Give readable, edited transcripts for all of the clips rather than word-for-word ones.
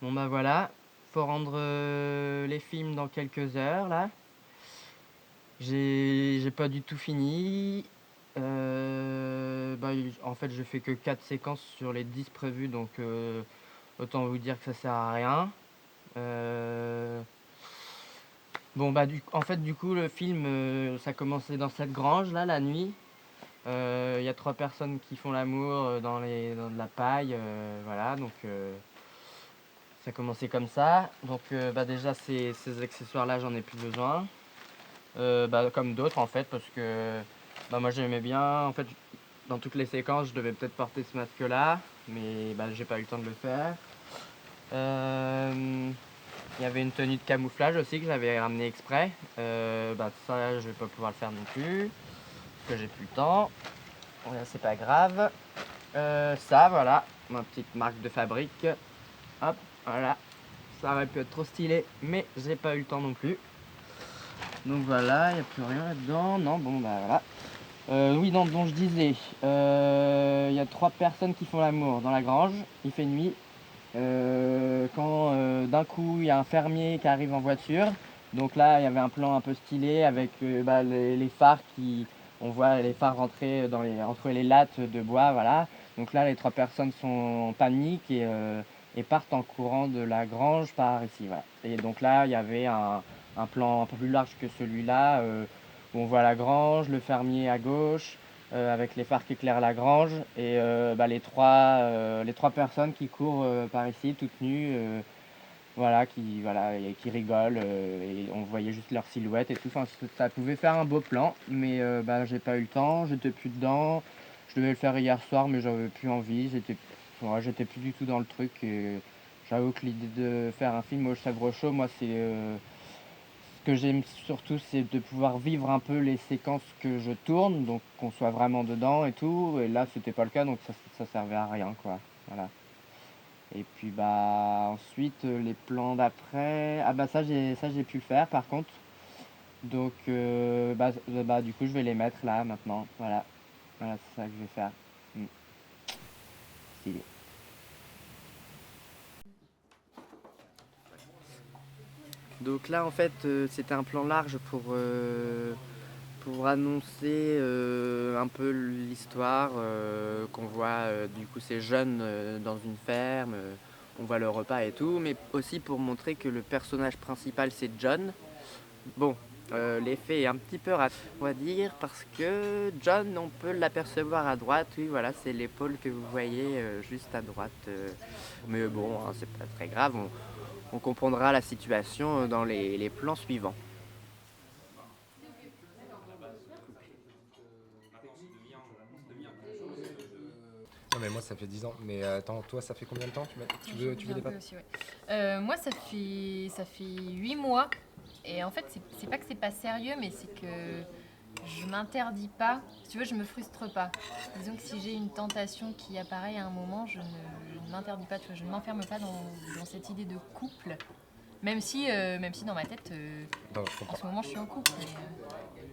Bon bah voilà, faut rendre les films dans quelques heures là. J'ai pas du tout fini. En fait, je fais que 4 séquences sur les 10 prévues, donc autant vous dire que ça sert à rien. Bon bah en fait du coup le film ça commençait dans cette grange là la nuit. Il y a 3 personnes qui font l'amour dans de la paille, voilà donc ça commençait comme ça. Donc déjà ces accessoires là j'en ai plus besoin. Comme d'autres en fait parce que moi j'aimais bien en fait dans toutes les séquences je devais peut-être porter ce masque là mais j'ai pas eu le temps de le faire. Il y avait une tenue de camouflage aussi que j'avais ramené exprès. Ça je vais pas pouvoir le faire non plus parce que j'ai plus le temps. Voilà, c'est pas grave. Ça voilà, ma petite marque de fabrique. Hop, voilà. Ça aurait pu être trop stylé mais j'ai pas eu le temps non plus. Donc voilà, il n'y a plus rien là-dedans. Non, bon bah voilà. Oui, non, dont je disais, il y a 3 personnes qui font l'amour dans la grange, il fait nuit. Quand d'un coup il y a un fermier qui arrive en voiture. Donc là, il y avait un plan un peu stylé avec les phares on voit les phares rentrer entre les lattes de bois, voilà. Donc là, les 3 personnes sont en panique et partent en courant de la grange par ici, voilà. Et donc là, il y avait un plan un peu plus large que celui-là, où on voit la grange, le fermier à gauche, avec les phares qui éclairent la grange, et les trois personnes qui courent par ici, toutes nues, et qui rigolent, et on voyait juste leur silhouette et tout. Enfin, ça pouvait faire un beau plan, mais j'ai pas eu le temps, j'étais plus dedans. Je devais le faire hier soir, mais j'avais plus envie, j'étais plus du tout dans le truc. Et j'avoue que l'idée de faire un film au chèvre chaud, moi, ce que j'aime surtout, c'est de pouvoir vivre un peu les séquences que je tourne, donc qu'on soit vraiment dedans et tout. Et là, c'était pas le cas, donc ça servait à rien, quoi. Voilà. Et puis ensuite les plans d'après, ça j'ai pu le faire par contre. Donc du coup je vais les mettre là maintenant. Voilà, voilà c'est ça que je vais faire. Mm. Stylé. Donc là en fait c'était un plan large pour annoncer un peu l'histoire qu'on voit du coup ces jeunes dans une ferme, on voit le repas et tout, mais aussi pour montrer que le personnage principal c'est John. Bon, l'effet est un petit peu raté, on va dire, parce que John, on peut l'apercevoir à droite, oui voilà, c'est l'épaule que vous voyez juste à droite. Mais bon, hein, c'est pas très grave, on comprendra la situation dans les plans suivants. Non mais moi ça fait 10 ans. Mais attends, toi ça fait combien de temps tu veux des pâtes aussi, ouais. Moi, ça fait 8 mois. Et en fait, c'est pas que c'est pas sérieux, mais c'est que je m'interdis pas. Si tu veux, je me frustre pas. Disons que si j'ai une tentation qui apparaît à un moment, je ne m'interdis pas. Tu vois, je ne m'enferme pas dans cette idée de couple. Même si dans ma tête, Non, je en comprends. ce moment, je suis en couple.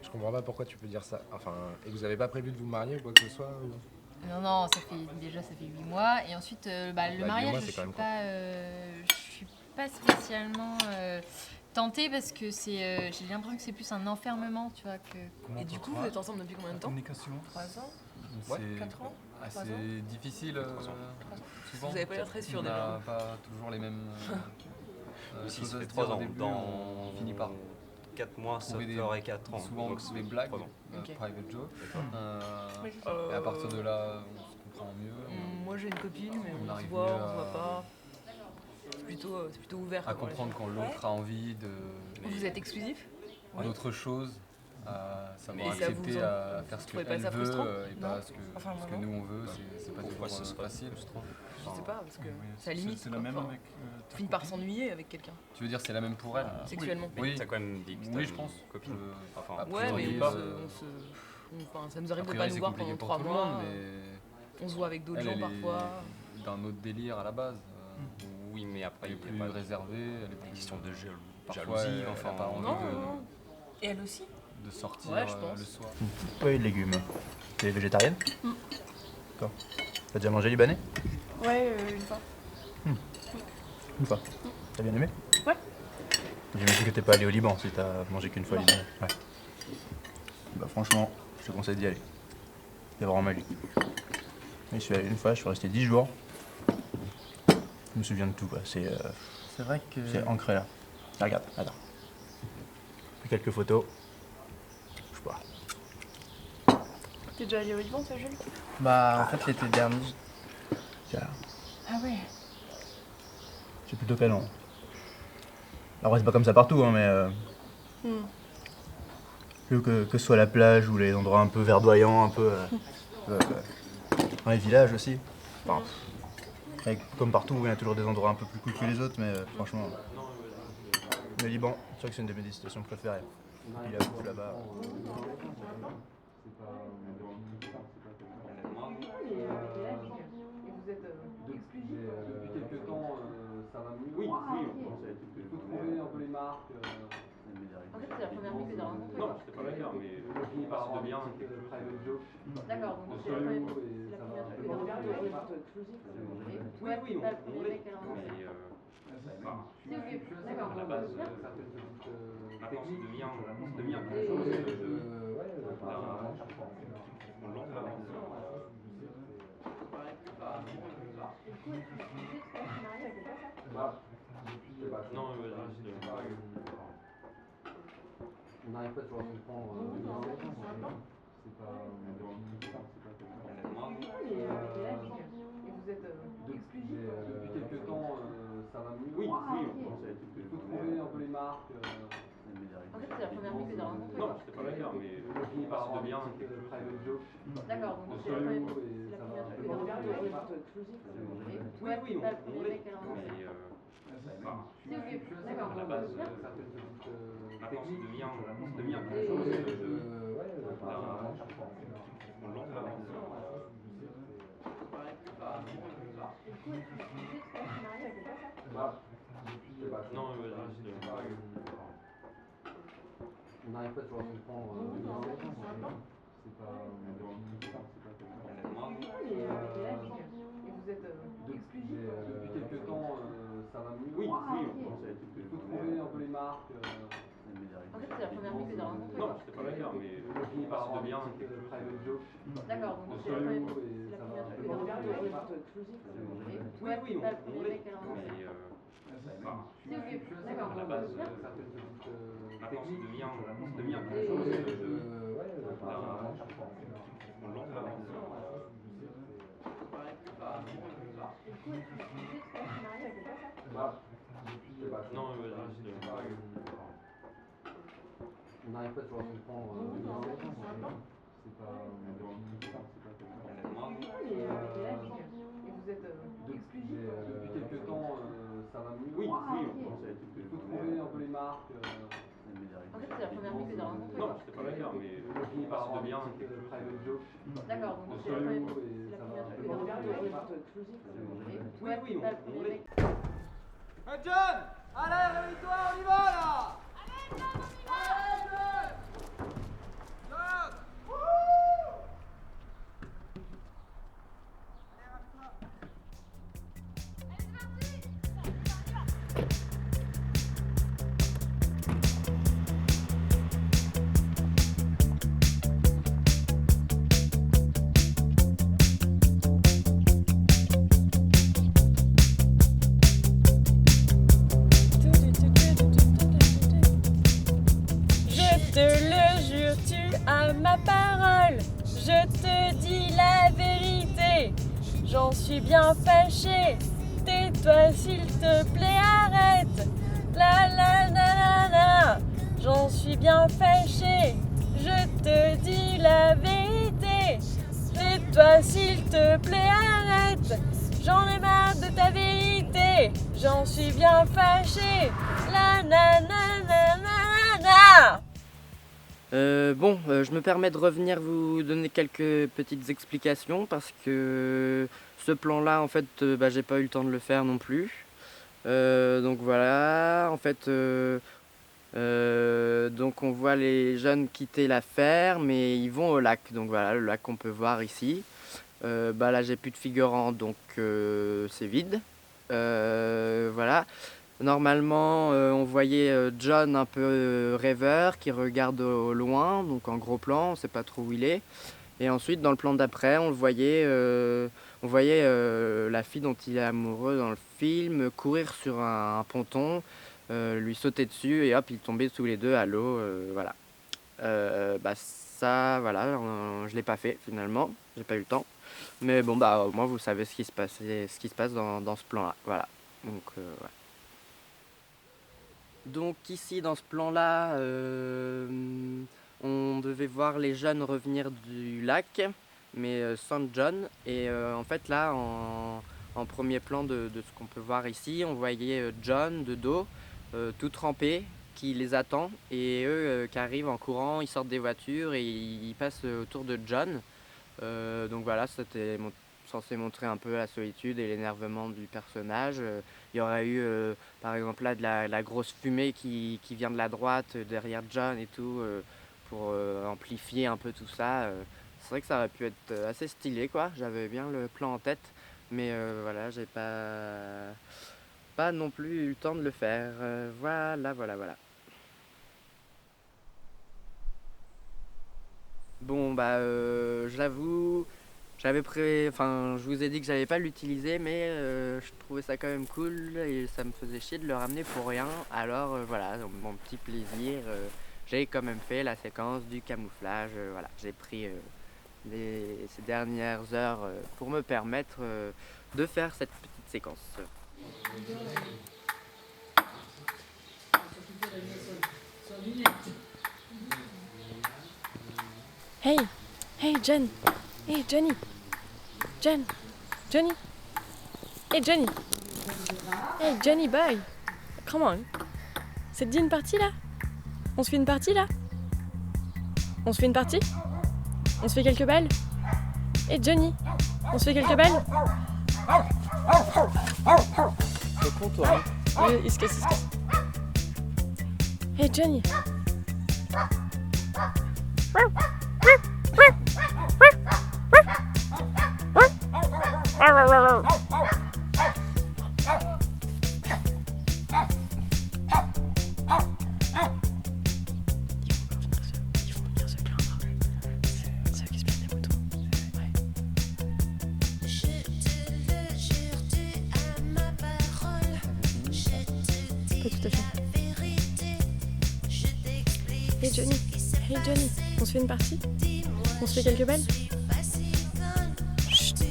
Je comprends pas pourquoi tu peux dire ça. Enfin, et vous avez pas prévu de vous marier ou quoi que ce soit Non, ça fait 8 mois. Et ensuite, le 8 mariage, mois c'est quand même quoi. je suis pas spécialement tentée parce que j'ai l'impression que c'est plus un enfermement, tu vois. Et du coup, vous êtes ensemble depuis combien de temps? Communication. 3 ans? C'est 4 ans? 3 ans? assez difficile. 3 ans. Souvent. Vous avez pas l'air très sûr on déjà. n'a pas toujours les mêmes Si choses ça à fait se 3 dire au ans, début. dans On finit par 4 mois, ça trouver ferait 4 ans. souvent Donc des blagues, 3 ans. Ok. private joke. Euh, Et à partir de là, on se comprend mieux. Moi j'ai une copine, mais On on se arrive voit, mieux on se voit pas. C'est plutôt ouvert. à comme comprendre relation. quand l'autre a envie Vous êtes exclusif? d'autre chose, à savoir Mais ça accepter vous à faire ce trouvez pas qu'elle ça veut frustrant et Non. pas Enfin, moi, ce que non. nous on veut. C'est pas Pourquoi toujours ce serait facile. Je sais pas, parce que c'est à la limite. C'est quoi. la même Enfin, avec tu finis par s'ennuyer avec quelqu'un, Tu veux dire c'est la même pour elle sexuellement. Mais Oui. t'as quand même dit que Oui, t'as je une pense. copine. Enfin, A Ouais, priori, mais pas. enfin, ça nous arrive A de pas priori, nous c'est voir compliqué pendant pour 3 tout le mois. monde, mais On se voit avec d'autres elle, gens elle parfois. est d'un autre délire à la base. oui, mais après, Elle est il y plus a pas réservée, elle est des plus questions de Parfois, jalousie. elle Enfin, a pas envie Non, non. Et elle aussi? de sortir Ouais, je pense. le soir. Une petite poêlée de légumes. T'es végétarienne? D'accord. T'as déjà mangé libanais? Ouais, une fois. Une fois. T'as bien aimé? Ouais. J'imagine que t'es pas allé au Liban si t'as mangé qu'une fois au Liban. Ouais. Bah franchement, je te conseille d'y aller. C'est vraiment magique. Je suis allé une fois, je suis resté 10 jours. Je me souviens de tout, quoi. C'est vrai que. ancré là. Regarde, attends. Puis quelques photos. Je sais pas. T'es déjà allé au Liban, toi, Jules? Bah, en fait, l'été dernier. Tiens, Ah ouais. c'est plutôt canon. Alors c'est pas comme ça partout, hein, mais que ce soit la plage ou les endroits un peu verdoyants, un peu dans les villages aussi. Enfin, comme partout, il y a toujours des endroits un peu plus cool que les autres, mais franchement, le Liban, c'est sûr que c'est une de mes destinations préférées. Et la bouffe là-bas. Depuis quelques temps, ça va mieux. Oui, il faut trouver un peu les marques. En fait, c'est la première fille que j'ai rencontrée. Non, j'étais pas d'accord, mais On finit par avoir devient des petites private jokes. D'accord, donc c'est la première fille que j'ai rencontrée. Oui, oui, Pas le on premier l'est. mec qu'elle a rencontré. Mais Si, ok, d'accord. À la base, Bien. certaines petites maintenant, ça techniques. devient quelque chose de. Ouais, On l'entend. Non, mais vas-y, on n'arrive pas toujours à comprendre. C'est pas. Depuis quelques temps, ça va mieux. Oui, il faut trouver un peu les marques. En fait, c'est la première fille que j'ai rencontrée. non, j'étais pas d'accord, mais On finit par avoir des devient petites quelque chose private jokes. D'accord, donc c'est la première fille que j'ai rencontrée. Oui, oui, Pas le on premier l'est. mec qu'elle a rencontré. Mais Si, ok, d'accord. à la base, Bien. Certaines petites maintenant, ça techniques. devient quelque chose de. On l'entend. Non, mais vas-y, On n'arrive pas toujours à comprendre. C'est pas. Depuis quelques temps, ça va mieux. Oui, il faut trouver un peu les marques. En fait, c'est la première fille que j'ai rencontrée. non, j'étais pas d'accord, mais On finit par avoir des devient petites quelque chose private jokes. D'accord, donc c'est la première fille que j'ai rencontrée. Oui, oui, Pas le on premier l'est. mec qu'elle a rencontré. Mais Si, ok, d'accord. à la base, Bien. Certaines petites maintenant, ça techniques. devient quelque chose de. On l'entend. Non, mais vas-y, On n'arrive pas toujours à comprendre. C'est pas. Depuis quelques temps, ça va mieux. Oui, il faut trouver un peu les marques. En fait, c'est la première fille que j'ai rencontrée. non, j'étais pas d'accord, mais On finit par avoir des devient petites quelque chose private jokes. D'accord, donc c'est la première fille que j'ai rencontrée. Oui, oui, Pas le on premier l'est. mec. John! Allez, réveille-toi, on y va là! Je te le jure, tu as ma parole. Je te dis la vérité. J'en suis bien fâchée. Tais-toi s'il te plaît, arrête. La la la la la. J'en suis bien fâchée. Je te dis la vérité. Tais-toi s'il te plaît, arrête. J'en ai marre de ta vérité. J'en suis bien fâchée. La na na na na na. Je me permets de revenir vous donner quelques petites explications parce que ce plan-là, en fait, j'ai pas eu le temps de le faire non plus. Donc voilà, en fait, donc on voit les jeunes quitter la ferme et ils vont au lac. Donc voilà, le lac qu'on peut voir ici. Là, j'ai plus de figurants, donc c'est vide. Voilà. Normalement, on voyait John un peu rêveur qui regarde au loin, donc en gros plan, on ne sait pas trop où il est. Et ensuite, dans le plan d'après, on voyait la fille dont il est amoureux dans le film courir sur un ponton, lui sauter dessus et hop, ils tombaient tous les deux à l'eau. Voilà. Ça, voilà, je l'ai pas fait finalement, j'ai pas eu le temps. Mais bon, au moins vous savez ce qui se passe dans ce plan-là. Voilà. Donc, ouais. Donc ici, dans ce plan-là, on devait voir les jeunes revenir du lac, mais sans John. Et en fait, là, en premier plan de ce qu'on peut voir ici, on voyait John de dos, tout trempé, qui les attend. Et eux qui arrivent en courant, ils sortent des voitures et ils passent autour de John. Donc voilà, c'était censé montrer un peu la solitude et l'énervement du personnage. Il y aurait eu par exemple là de la grosse fumée qui vient de la droite derrière John et tout pour amplifier un peu tout ça. C'est vrai que ça aurait pu être assez stylé quoi, j'avais bien le plan en tête, mais voilà, j'ai pas non plus eu le temps de le faire. Voilà. Bon je l'avoue, je vous ai dit que j'allais pas l'utiliser, mais je trouvais ça quand même cool et ça me faisait chier de le ramener pour rien. Alors voilà, donc, mon petit plaisir, j'ai quand même fait la séquence du camouflage. Voilà, j'ai pris ces dernières heures pour me permettre de faire cette petite séquence. Hey, Jen. Hey, Johnny. Johnny. Hey, Johnny. Hey, Johnny boy. Come on. Ça te dit une partie là? On se fait une partie là? On se fait une partie? On se fait quelques balles? Hey, Johnny. On se fait quelques balles? Réponds toi. Il se casse. Hey, Johnny. Hey Johnny, on se fait une partie? On se fait quelques balles? Chut.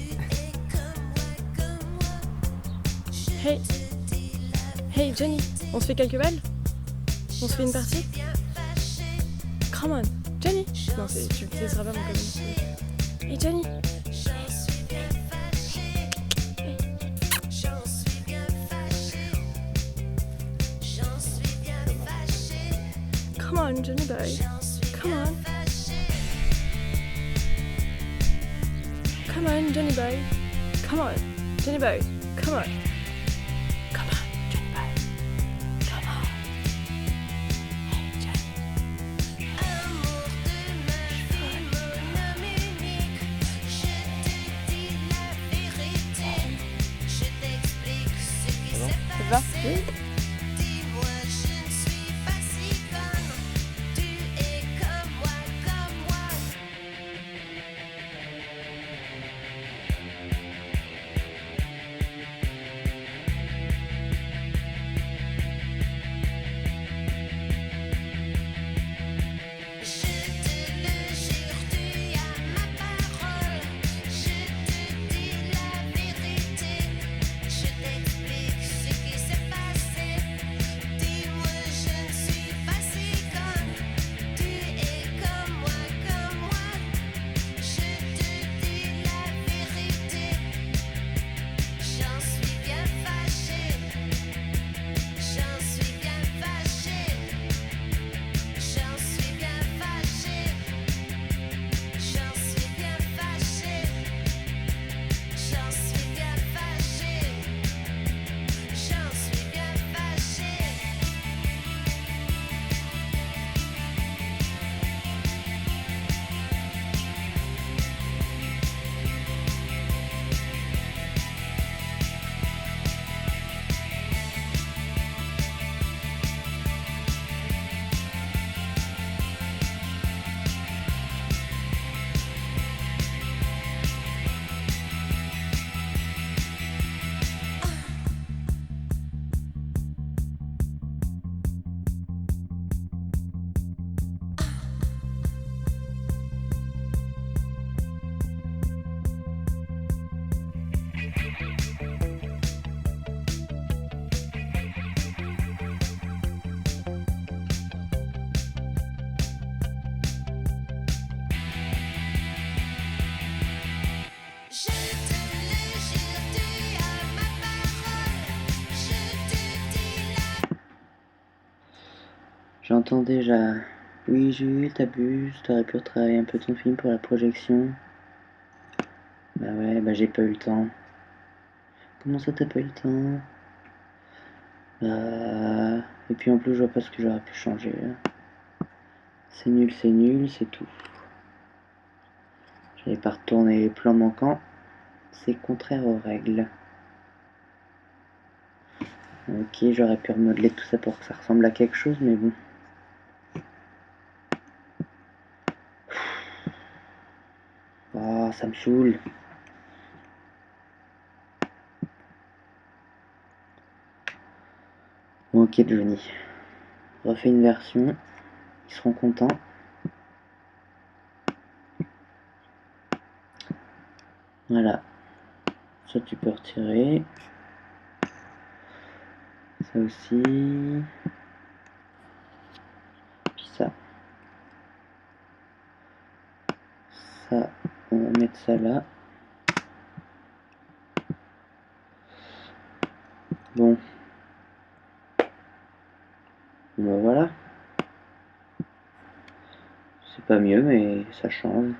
Hey Johnny, on se fait quelques balles? On se fait une partie? Come on, Johnny! Non, tu utiliseras pas mon code. Hey Johnny! Come on, Johnny boy. Come on. Come on, Johnny boy. Come on, Johnny boy. Come on. Come on, Johnny boy. Come on. Hey, Johnny. Ça va? Oui. Je t'explique ce qui s'est passé. t'entends déjà. Oui, Jules, t'abuses, t'aurais pu retravailler un peu ton film pour la projection. Bah ouais, bah j'ai pas eu le temps. Comment ça t'as pas eu le temps? Bah... Et puis en plus, je vois pas ce que j'aurais pu changer là. C'est nul, c'est tout. J'avais pas retourné les plans manquants. C'est contraire aux règles. Ok, j'aurais pu remodeler tout ça pour que ça ressemble à quelque chose, mais bon. Oh, ça me saoule. Ok, Johnny. Refais une version. Ils seront contents. Voilà. Ça, tu peux retirer. Ça aussi. Puis ça. Ça, on va mettre ça là. Bon. Ben voilà. C'est pas mieux, mais ça change.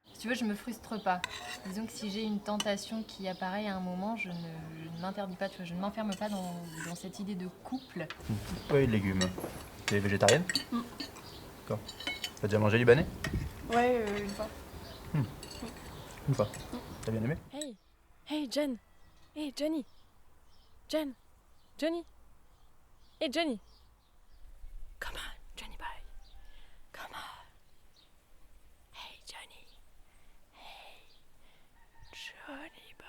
Si tu veux, je me frustre pas. Disons que si j'ai une tentation qui apparaît à un moment, je ne m'interdis pas, tu vois, je ne m'enferme pas dans cette idée de couple. Oui, légumes. T'es végétarienne? D'accord. T'as déjà mangé libanais? Ouais, une fois. Une fois. T'as bien aimé? Hey, hey Jen. Hey Johnny. Jen. Johnny. Hey Johnny. Come on, Johnny boy. Come on. Hey Johnny. Hey Johnny boy.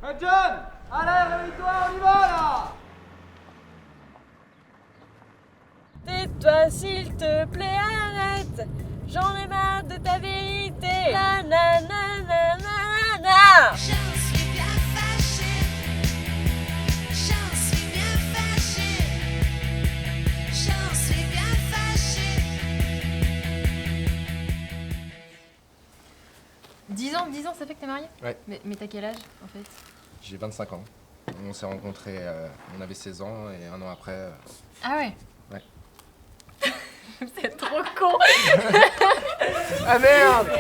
Hey John! Allez, réveille-toi, on y va là! Tais-toi s'il te plaît, arrête. J'en ai marre de ta vérité. Na na na na na na. J'en suis bien fâchée. J'en suis bien fâchée. J'en suis bien fâchée. 10 ans, ça fait que t'es marié? Ouais. Mais t'as quel âge en fait? J'ai 25 ans. On s'est rencontrés, on avait 16 ans et un an après. Ah ouais? Ouais. C'est trop con. Ah merde!